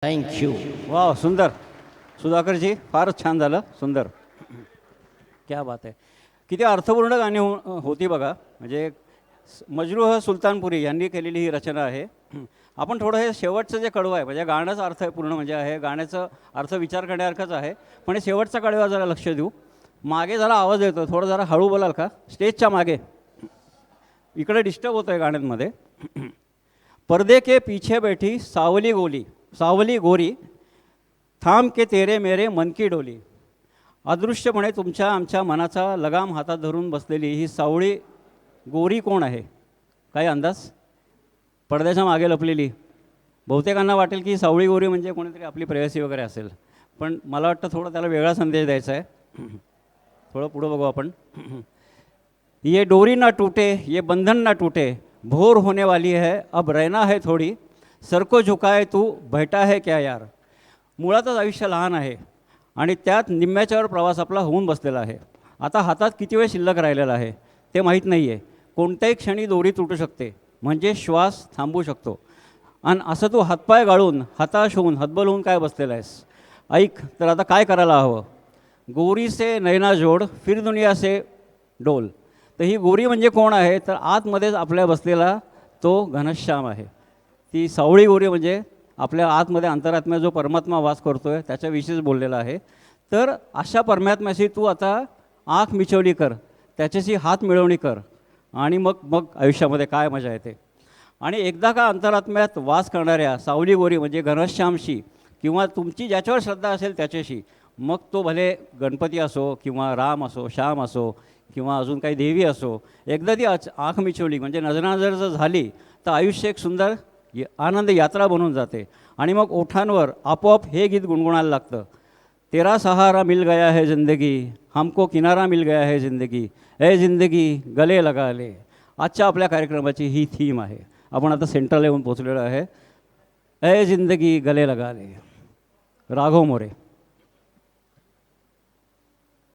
Thank you. वा सुंदर. सुधाकरजी फारच छान झालं. सुंदर. क्या बात आहे. किती अर्थपूर्ण गाणी होती बघा. म्हणजे मजरूह सुलतानपुरी यांनी केलेली ही रचना आहे. आपण थोडं हे शेवटचं जे कडवं आहे म्हणजे गाण्याचा अर्थ आहे पूर्ण म्हणजे आहे गाण्याचं अर्थ विचार करण्यासारखंच आहे. पण हे शेवटचा कडवा जरा लक्ष देऊ. मागे जरा आवाज येतो थोडं जरा हळू बोलाल का स्टेजच्या मागे. इकडे डिस्टर्ब होतं आहे गाण्यांमध्ये. पर्दे के पीछे बैठी सावली गोरी थांब के तेरे मेरे मन की डोली. अदृश्यपणे तुमच्या आमच्या मनाचा लगाम हातात धरून बसलेली ही सावळी गोरी कोण आहे. काही अंदाज. पडद्याच्या मागे लपलेली. बहुतेकांना वाटेल की सावळी गोरी म्हणजे कोणीतरी आपली प्रेयसी वगैरे असेल. पण मला वाटतं थोडं त्याला वेगळा संदेश द्यायचा आहे. थोडं पुढं बघू आपण. ये डोरी ना टूटे ये बंधन ना टूटे भोर होने वाली है अब रहना है थोडी सर को झुकाए तू बैठा है क्या यार. मुळातच आयुष्य लहान आहे आणि त्यात निम्म्याच्यावर प्रवास आपला होऊन बसलेला आहे. आता हातात किती वेळ शिल्लक राहिलेला आहे ते माहीत नाही आहे. कोणत्याही क्षणी दोरी तुटू शकते म्हणजे श्वास थांबू शकतो. आणि असं तू हातपाय गाळून हताश होऊन हतबल होऊन काय बसलेला आहेस. ऐक तर आता काय करायला हवं. गोरी से नैना जोड फिर दुनिया से डोल. तर ही गोरी म्हणजे कोण आहे तर आतमध्येच आपल्या बसलेला तो घनश्याम आहे. ती सावळी गोरी म्हणजे आपल्या आतमध्ये अंतरात्म्यात जो परमात्मा वास करतो आहे त्याच्याविषयीच बोललेला आहे. तर अशा परमात्म्याशी तू आता आँख मिचवली कर त्याच्याशी हात मिळवणी कर आणि मग मग आयुष्यामध्ये काय मजा येते. आणि एकदा का अंतरात्म्यात वास करणाऱ्या सावली गोरी म्हणजे घनश्यामशी किंवा तुमची ज्याच्यावर श्रद्धा असेल त्याच्याशी मग तो भले गणपती असो किंवा राम असो श्याम असो किंवा अजून काही देवी असो एकदा ती आँख मिचवली म्हणजे नजरानजर जर झाली तर आयुष्य एक सुंदर आनंद यात्रा बनून जाते. आणि मग ओठांवर आपोआप हे गीत गुणगुणायला लागतं. तेरा सहारा मिल गया है ज़िंदगी हमको किनारा मिल गया है ज़िंदगी ए ज़िंदगी गले लगा ले. आजच्या आपल्या कार्यक्रमाची ही थीम आहे. आपण आता सेंट्रल येऊन पोचलेलो आहे. ए ज़िंदगी गले लगा ले. राघव मोरे.